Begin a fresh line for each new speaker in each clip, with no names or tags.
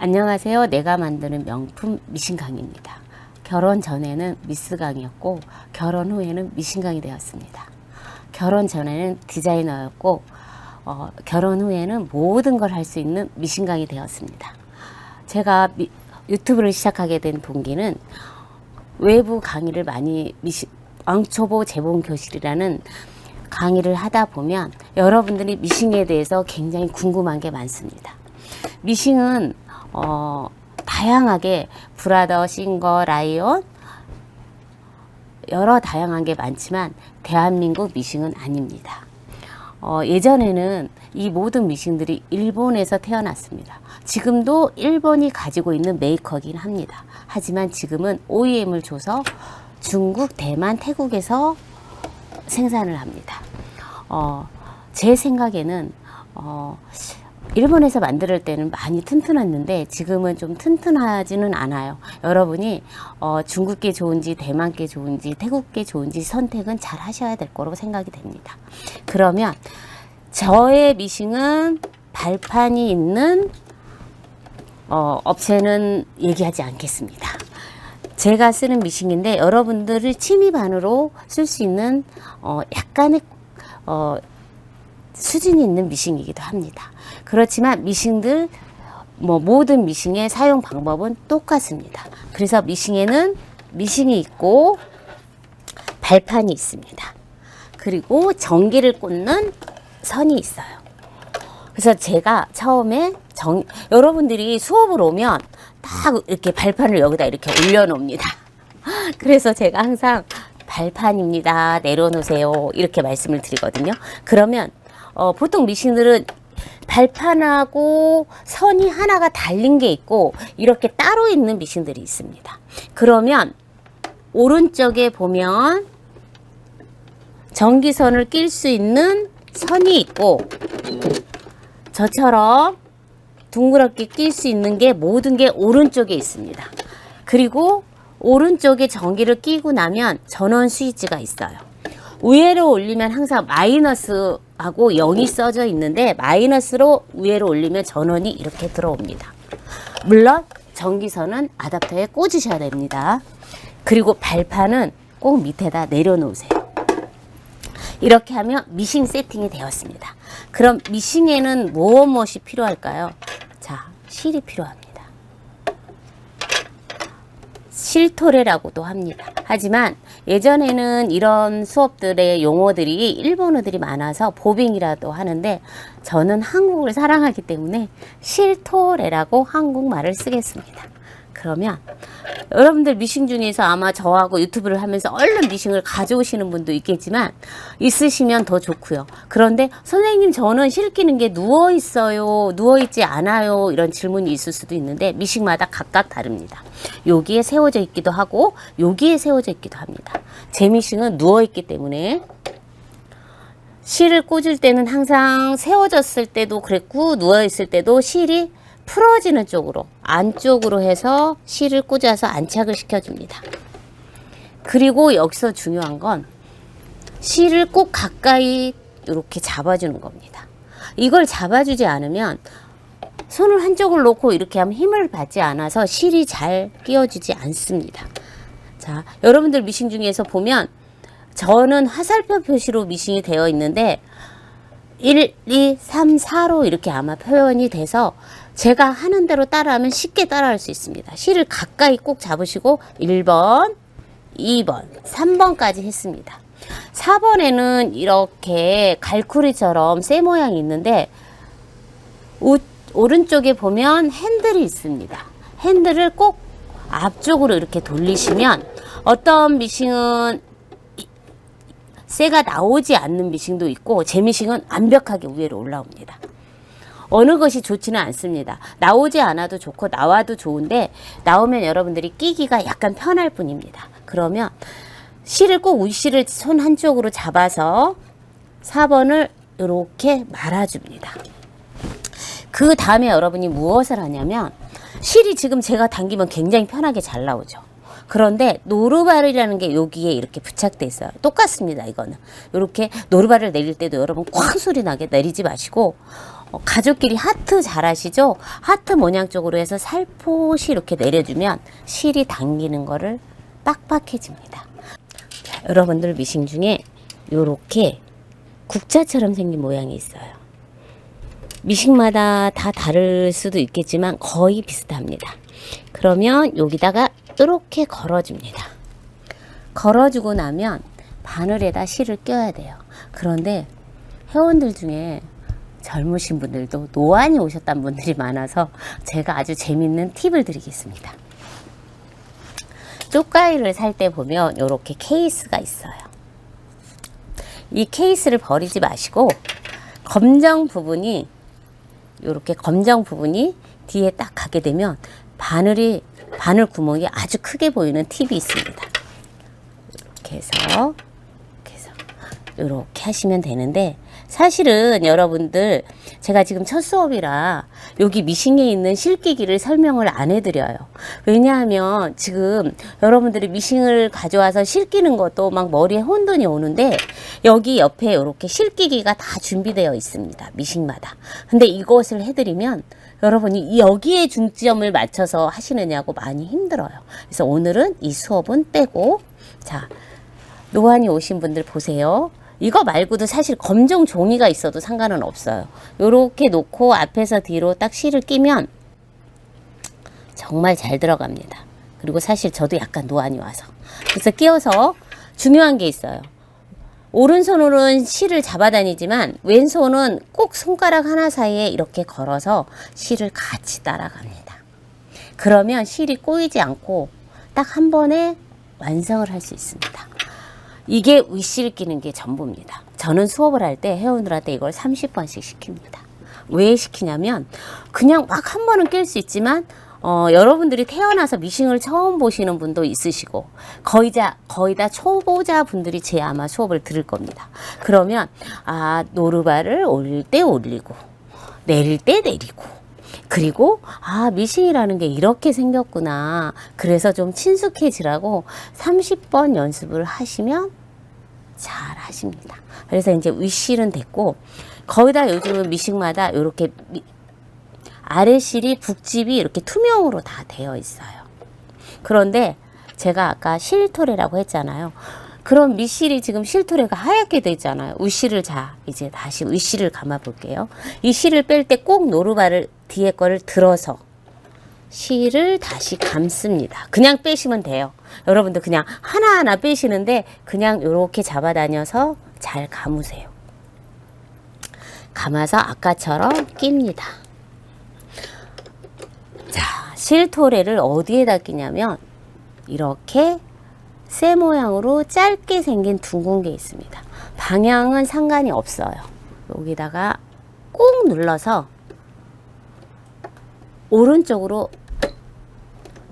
안녕하세요. 내가 만드는 명품 미신강입니다. 결혼 전에는 미스강이었고 결혼 후에는 미신강이 되었습니다. 결혼 전에는 디자이너였고 결혼 후에는 모든 걸 할 수 있는 미신강이 되었습니다. 제가 유튜브를 시작하게 된 동기는 외부 강의를 많이 왕초보 재봉 교실이라는 강의를 하다 보면 여러분들이 미싱에 대해서 굉장히 궁금한 게 많습니다. 미싱은 다양하게 브라더, 싱거, 라이온 여러 다양한 게 많지만 대한민국 미싱은 아닙니다. 예전에는 이 모든 미싱들이 일본에서 태어났습니다. 지금도 일본이 가지고 있는 메이커이긴 합니다. 하지만 지금은 OEM을 줘서 중국, 대만, 태국에서 생산을 합니다. 제 생각에는 일본에서 만들 때는 많이 튼튼했는데 지금은 좀 튼튼하지는 않아요. 여러분이 중국게 좋은지 대만게 좋은지 태국게 좋은지 선택은 잘 하셔야 될 거라고 생각이 됩니다. 그러면 저의 미싱은 발판이 있는 업체는 얘기하지 않겠습니다. 제가 쓰는 미싱인데 여러분들을 취미반으로 쓸 수 있는 약간의 수준이 있는 미싱이기도 합니다. 그렇지만 미싱들 모든 미싱의 사용 방법은 똑같습니다. 그래서 미싱에는 미싱이 있고 발판이 있습니다. 그리고 전기를 꽂는 선이 있어요. 그래서 제가 처음에 여러분들이 수업을 오면 딱 이렇게 발판을 여기다 이렇게 올려놓습니다. 그래서 제가 항상 발판입니다. 내려놓으세요. 이렇게 말씀을 드리거든요. 그러면 보통 미싱들은 발판하고 선이 하나가 달린 게 있고 이렇게 따로 있는 미싱들이 있습니다. 그러면 오른쪽에 보면 전기선을 낄 수 있는 선이 있고 저처럼 둥그렇게 낄 수 있는 게 모든 게 오른쪽에 있습니다. 그리고 오른쪽에 전기를 끼고 나면 전원 스위치가 있어요. 위로 올리면 항상 마이너스하고 0이 써져 있는데 마이너스로 위로 올리면 전원이 이렇게 들어옵니다. 물론 전기선은 아답터에 꽂으셔야 됩니다. 그리고 발판은 꼭 밑에다 내려놓으세요. 이렇게 하면 미싱 세팅이 되었습니다. 그럼 미싱에는 무엇이 필요할까요? 자, 실이 필요합니다. 실토레라고도 합니다. 하지만 예전에는 이런 수업들의 용어들이 일본어들이 많아서 보빙이라도 하는데 저는 한국을 사랑하기 때문에 실토레라고 한국말을 쓰겠습니다. 그러면 여러분들 미싱 중에서 아마 저하고 유튜브를 하면서 얼른 미싱을 가져오시는 분도 있겠지만 있으시면 더 좋고요. 그런데 선생님 저는 실 끼는 게 누워 있어요, 누워 있지 않아요, 이런 질문이 있을 수도 있는데 미싱마다 각각 다릅니다. 여기에 세워져 있기도 하고 여기에 세워져 있기도 합니다. 제 미싱은 누워 있기 때문에 실을 꽂을 때는 항상 세워졌을 때도 그랬고 누워 있을 때도 실이 풀어지는 쪽으로 안쪽으로 해서 실을 꽂아서 안착을 시켜줍니다. 그리고 여기서 중요한 건 실을 꼭 가까이 이렇게 잡아주는 겁니다. 이걸 잡아주지 않으면 손을 한쪽을 놓고 이렇게 하면 힘을 받지 않아서 실이 잘 끼워지지 않습니다. 자, 여러분들 미싱 중에서 보면 저는 화살표 표시로 미싱이 되어 있는데 1, 2, 3, 4로 이렇게 아마 표현이 돼서 제가 하는 대로 따라하면 쉽게 따라할 수 있습니다. 실을 가까이 꼭 잡으시고 1번, 2번, 3번까지 했습니다. 4번에는 이렇게 갈쿠리처럼 쇠 모양이 있는데 오른쪽에 보면 핸들이 있습니다. 핸들을 꼭 앞쪽으로 이렇게 돌리시면 어떤 미싱은 쇠가 나오지 않는 미싱도 있고 제 미싱은 완벽하게 위로 올라옵니다. 어느 것이 좋지는 않습니다. 나오지 않아도 좋고 나와도 좋은데 나오면 여러분들이 끼기가 약간 편할 뿐입니다. 그러면 실을 꼭 윗실을 손 한쪽으로 잡아서 4번을 이렇게 말아줍니다. 그 다음에 여러분이 무엇을 하냐면 실이 지금 제가 당기면 굉장히 편하게 잘 나오죠. 그런데 노루발이라는 게 여기에 이렇게 부착돼 있어요. 똑같습니다. 이거는 이렇게 노루발을 내릴 때도 여러분 쾅 소리 나게 내리지 마시고 가족끼리 하트 잘 아시죠? 하트 모양 쪽으로 해서 살포시 이렇게 내려주면 실이 당기는 거를 빡빡해집니다. 자, 여러분들 미싱 중에 요렇게 국자처럼 생긴 모양이 있어요. 미싱마다 다 다를 수도 있겠지만 거의 비슷합니다. 그러면 여기다가 이렇게 걸어줍니다. 걸어주고 나면 바늘에다 실을 껴야 돼요. 그런데 회원들 중에 젊으신 분들도 노안이 오셨던 분들이 많아서 제가 아주 재밌는 팁을 드리겠습니다. 쪽가위를 살 때 보면 이렇게 케이스가 있어요. 이 케이스를 버리지 마시고 검정 부분이 이렇게 검정 부분이 뒤에 딱 가게 되면 바늘 구멍이 아주 크게 보이는 팁이 있습니다. 이렇게 해서 이렇게 하시면 되는데, 사실은 여러분들 제가 지금 첫 수업이라 여기 미싱에 있는 실기기를 설명을 안 해드려요. 왜냐하면 지금 여러분들이 미싱을 가져와서 실기는 것도 막 머리에 혼돈이 오는데 여기 옆에 이렇게 실기기가 다 준비되어 있습니다. 미싱마다. 근데 이것을 해드리면 여러분이 여기에 중점을 맞춰서 하시느냐고 많이 힘들어요. 그래서 오늘은 이 수업은 빼고, 자, 노안이 오신 분들 보세요. 이거 말고도 사실 검정 종이가 있어도 상관은 없어요. 요렇게 놓고 앞에서 뒤로 딱 실을 끼면 정말 잘 들어갑니다. 그리고 사실 저도 약간 노안이 와서. 그래서 끼워서 중요한 게 있어요. 오른손으로는 실을 잡아 다니지만 왼손은 꼭 손가락 하나 사이에 이렇게 걸어서 실을 같이 따라갑니다. 그러면 실이 꼬이지 않고 딱 한 번에 완성을 할 수 있습니다. 이게 윗실 끼는 게 전부입니다. 저는 수업을 할 때 회원들한테 이걸 30번씩 시킵니다. 왜 시키냐면 그냥 막 한 번은 낄 수 있지만 여러분들이 태어나서 미싱을 처음 보시는 분도 있으시고 거의 다 초보자 분들이 제 아마 수업을 들을 겁니다. 그러면 노루발을 올릴 때 올리고 내릴 때 내리고, 그리고 미싱이라는 게 이렇게 생겼구나. 그래서 좀 친숙해지라고 30번 연습을 하시면 잘 하십니다. 그래서 이제 윗실은 됐고, 거의 다 요즘은 미싱마다 이렇게 아래실이 북집이 이렇게 투명으로 다 되어 있어요. 그런데 제가 아까 실토레라고 했잖아요. 그럼 밑실이 지금 실토레가 하얗게 되어 있잖아요. 윗실을 이제 다시 윗실을 감아 볼게요. 이 실을 뺄 때 꼭 노루발을 뒤에 거를 들어서 실을 다시 감습니다. 그냥 빼시면 돼요. 여러분들 그냥 하나하나 빼시는데 그냥 이렇게 잡아 다녀서 잘 감으세요. 감아서 아까처럼 낍니다. 자, 실토레를 어디에다 끼냐면 이렇게 쇠 모양으로 짧게 생긴 둥근 게 있습니다. 방향은 상관이 없어요. 여기다가 꾹 눌러서 오른쪽으로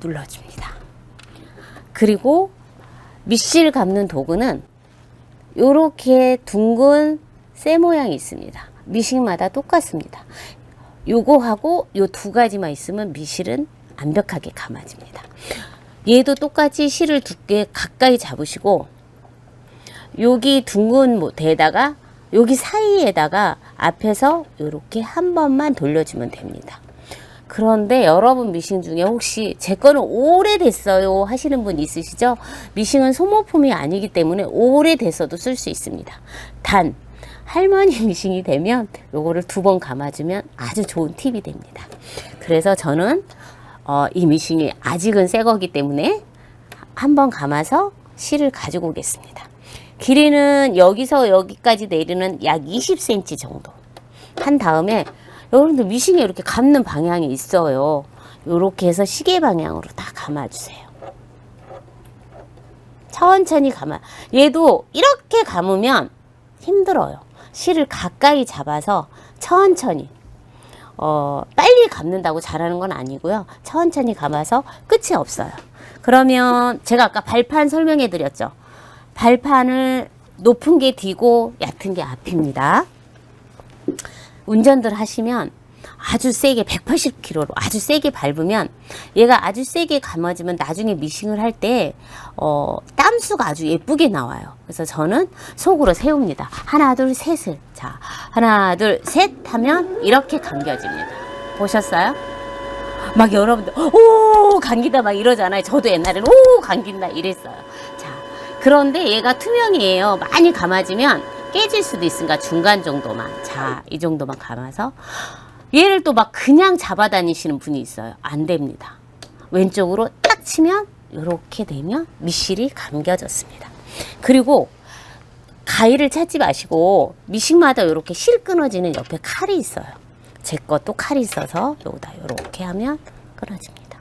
눌러줍니다. 그리고 밑실 감는 도구는 이렇게 둥근 쇠 모양이 있습니다. 미싱마다 똑같습니다. 요거하고 요 두 가지만 있으면 밑실은 완벽하게 감아집니다. 얘도 똑같이 실을 두께 가까이 잡으시고 여기 둥근 데다가 여기 사이에다가 앞에서 이렇게 한 번만 돌려주면 됩니다. 그런데 여러분 미싱 중에 혹시 제 거는 오래됐어요 하시는 분 있으시죠? 미싱은 소모품이 아니기 때문에 오래됐어도 쓸 수 있습니다. 단 할머니 미싱이 되면 요거를 2번 감아주면 아주 좋은 팁이 됩니다. 그래서 저는 이 미싱이 아직은 새 거기 때문에 한번 감아서 실을 가지고 오겠습니다. 길이는 여기서 여기까지 내리는 약 20cm 정도 한 다음에, 여러분들 미싱에 이렇게 감는 방향이 있어요. 이렇게 해서 시계 방향으로 다 감아주세요. 천천히 얘도 이렇게 감으면 힘들어요. 실을 가까이 잡아서 천천히 빨리 감는다고 잘하는 건 아니고요. 천천히 감아서 끝이 없어요. 그러면 제가 아까 발판 설명해 드렸죠. 발판을 높은 게 뒤고 얕은 게 앞입니다. 운전들 하시면 아주 세게 180kg로 아주 세게 밟으면 얘가 아주 세게 감아지면 나중에 미싱을 할 때 땀수가 아주 예쁘게 나와요. 그래서 저는 속으로 세웁니다. 하나 둘 셋을. 자, 하나 둘 셋 하면 이렇게 감겨집니다. 보셨어요? 막 여러분들 오 감긴다 막 이러잖아요. 저도 옛날에는 오 감긴다 이랬어요. 자, 그런데 얘가 투명이에요. 많이 감아지면 깨질 수도 있으니까 중간 정도만. 자, 이 정도만 감아서 얘를 또 막 그냥 잡아 다니시는 분이 있어요. 안 됩니다. 왼쪽으로 딱 치면 이렇게 되면 미실이 감겨졌습니다. 그리고 가위를 찾지 마시고 미싱마다 이렇게 실 끊어지는 옆에 칼이 있어요. 제 것도 칼이 있어서 여기다 이렇게 하면 끊어집니다.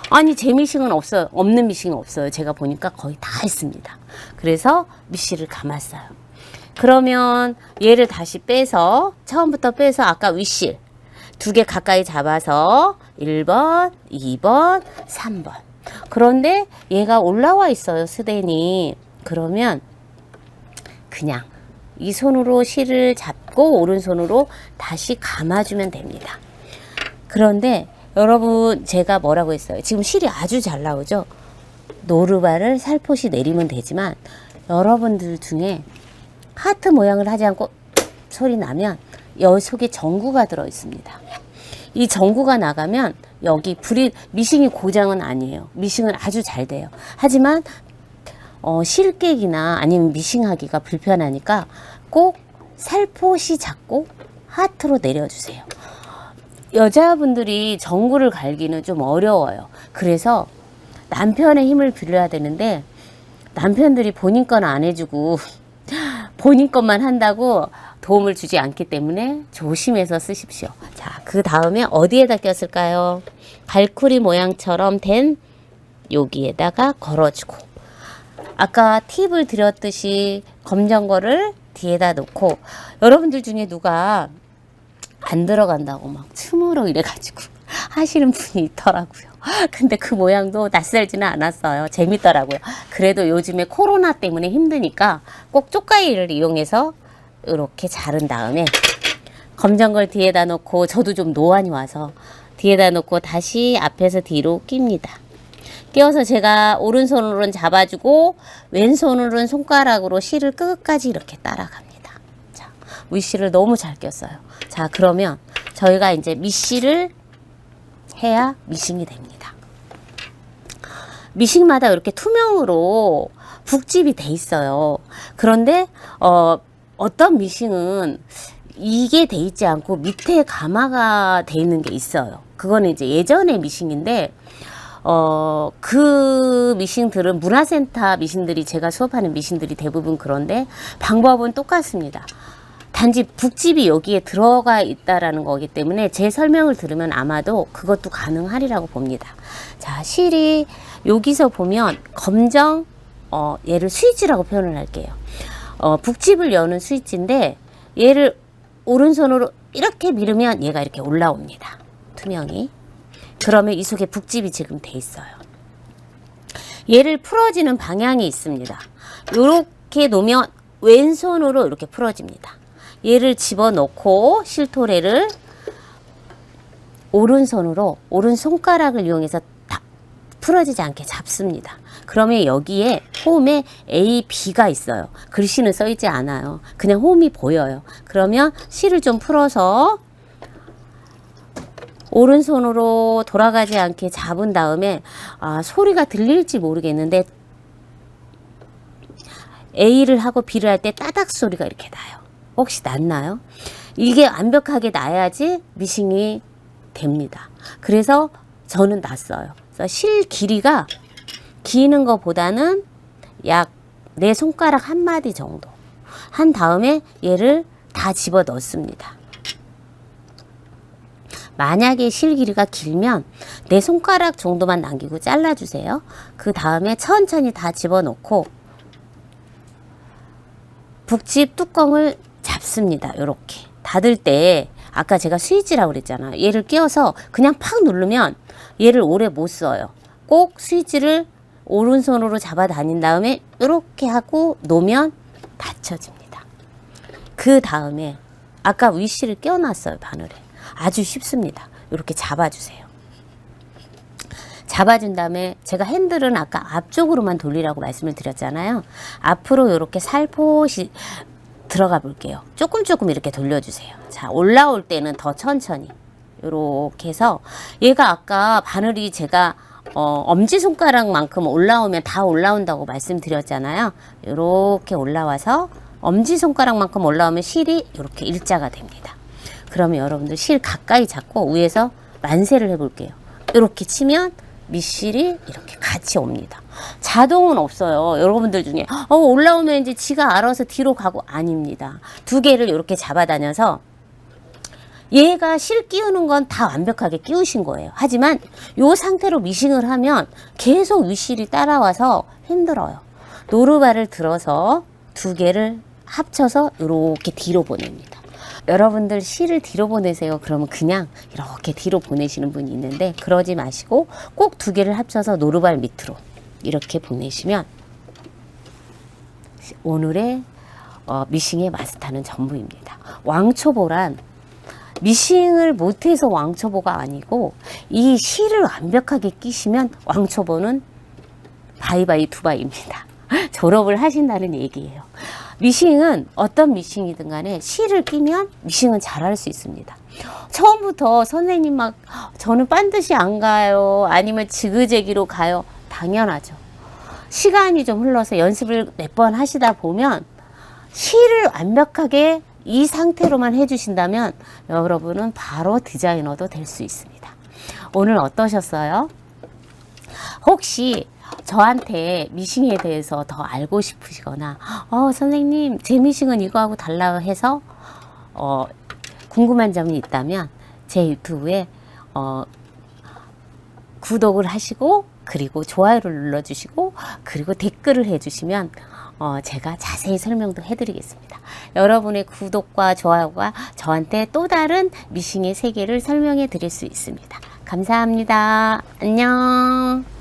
아니 제 미싱은 없어요. 없는 미싱은 없어요. 제가 보니까 거의 다 있습니다. 그래서 미실을 감았어요. 그러면 얘를 다시 빼서 처음부터 빼서 아까 윗실 2개 가까이 잡아서 1번, 2번, 3번. 그런데 얘가 올라와 있어요. 스댄이. 그러면 그냥 이 손으로 실을 잡고 오른손으로 다시 감아주면 됩니다. 그런데 여러분 제가 뭐라고 했어요? 지금 실이 아주 잘 나오죠? 노루발을 살포시 내리면 되지만 여러분들 중에 하트 모양을 하지 않고 소리 나면 여 속에 전구가 들어 있습니다. 이 전구가 나가면 여기 불이 미싱이 고장은 아니에요. 미싱은 아주 잘 돼요. 하지만 실깨기나 아니면 미싱하기가 불편하니까 꼭 살포시 잡고 하트로 내려주세요. 여자분들이 전구를 갈기는 좀 어려워요. 그래서 남편의 힘을 빌려야 되는데 남편들이 본인 건 안 해주고 본인 것만 한다고 도움을 주지 않기 때문에 조심해서 쓰십시오. 자, 그 다음에 어디에다 꼈을까요? 갈쿠리 모양처럼 된 여기에다가 걸어주고 아까 팁을 드렸듯이 검정 거를 뒤에다 놓고 여러분들 중에 누가 안 들어간다고 막 춤으로 이래가지고 하시는 분이 있더라고요. 근데 그 모양도 낯설지는 않았어요. 재밌더라고요. 그래도 요즘에 코로나 때문에 힘드니까 꼭 쪽가위를 이용해서 이렇게 자른 다음에 검정 걸 뒤에다 놓고 저도 좀 노안이 와서 뒤에다 놓고 다시 앞에서 뒤로 낍니다. 끼워서 제가 오른손으로는 잡아주고 왼손으로는 손가락으로 실을 끝까지 이렇게 따라갑니다. 자, 윗실을 너무 잘 꼈어요. 자, 그러면 저희가 이제 밑실을 해야 미싱이 됩니다. 미싱마다 이렇게 투명으로 북집이 돼 있어요. 그런데 어떤 미싱은 이게 돼 있지 않고 밑에 가마가 돼 있는 게 있어요. 그거는 이제 예전의 미싱인데 그 미싱들은 문화센터 미싱들이 제가 수업하는 미싱들이 대부분 그런데 방법은 똑같습니다. 단지 북집이 여기에 들어가 있다라는 거기 때문에 제 설명을 들으면 아마도 그것도 가능하리라고 봅니다. 자, 실이 여기서 보면 검정 얘를 스위치라고 표현을 할게요. 북집을 여는 스위치인데 얘를 오른손으로 이렇게 밀으면 얘가 이렇게 올라옵니다. 투명이. 그러면 이 속에 북집이 지금 돼 있어요. 얘를 풀어지는 방향이 있습니다. 이렇게 놓으면 왼손으로 이렇게 풀어집니다. 얘를 집어넣고 실토레를 오른손으로 오른손가락을 이용해서 다 풀어지지 않게 잡습니다. 그러면 여기에 홈에 A, B가 있어요. 글씨는 써있지 않아요. 그냥 홈이 보여요. 그러면 실을 좀 풀어서 오른손으로 돌아가지 않게 잡은 다음에 소리가 들릴지 모르겠는데 A를 하고 B를 할 때 따닥 소리가 이렇게 나요. 혹시 났나요? 이게 완벽하게 나야지 미싱이 됩니다. 그래서 저는 났어요. 그래서 실 길이가 기는 것보다는 약 내 손가락 한 마디 정도 한 다음에 얘를 다 집어 넣습니다. 만약에 실 길이가 길면 내 손가락 정도만 남기고 잘라주세요. 그 다음에 천천히 다 집어넣고 북집 뚜껑을 잡습니다. 이렇게 닫을 때 아까 제가 스위치라고 그랬잖아요. 얘를 끼워서 그냥 팍 누르면 얘를 오래 못 써요. 꼭 스위치를 오른손으로 잡아 다닌 다음에 이렇게 하고 놓으면 닫혀집니다. 그 다음에 아까 윗실을 끼워놨어요. 바늘에. 아주 쉽습니다. 이렇게 잡아주세요. 잡아준 다음에 제가 핸들은 아까 앞쪽으로만 돌리라고 말씀을 드렸잖아요. 앞으로 이렇게 살포시 들어가 볼게요. 조금 이렇게 돌려주세요. 자, 올라올 때는 더 천천히 이렇게 해서, 얘가 아까 바늘이 제가 엄지손가락만큼 올라오면 다 올라온다고 말씀드렸잖아요. 이렇게 올라와서 엄지손가락만큼 올라오면 실이 이렇게 일자가 됩니다. 그러면 여러분들 실 가까이 잡고 위에서 만세를 해볼게요. 이렇게 치면 밑실이 이렇게 같이 옵니다. 자동은 없어요. 여러분들 중에 올라오면 이제 지가 알아서 뒤로 가고, 아닙니다. 두 개를 이렇게 잡아다녀서 얘가 실 끼우는 건 다 완벽하게 끼우신 거예요. 하지만 이 상태로 미싱을 하면 계속 윗실이 따라와서 힘들어요. 노루발을 들어서 두 개를 합쳐서 이렇게 뒤로 보냅니다. 여러분들 실을 뒤로 보내세요. 그러면 그냥 이렇게 뒤로 보내시는 분이 있는데, 그러지 마시고 꼭 두 개를 합쳐서 노루발 밑으로 이렇게 보내시면 오늘의 미싱의 마스터는 전부입니다. 왕초보란 미싱을 못해서 왕초보가 아니고, 이 실을 완벽하게 끼시면 왕초보는 바이바이 두바이입니다. 졸업을 하신다는 얘기예요. 미싱은 어떤 미싱이든 간에 실을 끼면 미싱은 잘할 수 있습니다. 처음부터 선생님 막 저는 반드시 안 가요, 아니면 지그재기로 가요, 당연하죠. 시간이 좀 흘러서 연습을 몇 번 하시다 보면 실을 완벽하게 이 상태로만 해주신다면 여러분은 바로 디자이너도 될 수 있습니다. 오늘 어떠셨어요? 혹시 저한테 미싱에 대해서 더 알고 싶으시거나 선생님 제 미싱은 이거하고 달라 해서 궁금한 점이 있다면 제 유튜브에 구독을 하시고, 그리고 좋아요를 눌러주시고, 그리고 댓글을 해주시면 제가 자세히 설명도 해드리겠습니다. 여러분의 구독과 좋아요가 저한테 또 다른 미싱의 세계를 설명해 드릴 수 있습니다. 감사합니다. 안녕.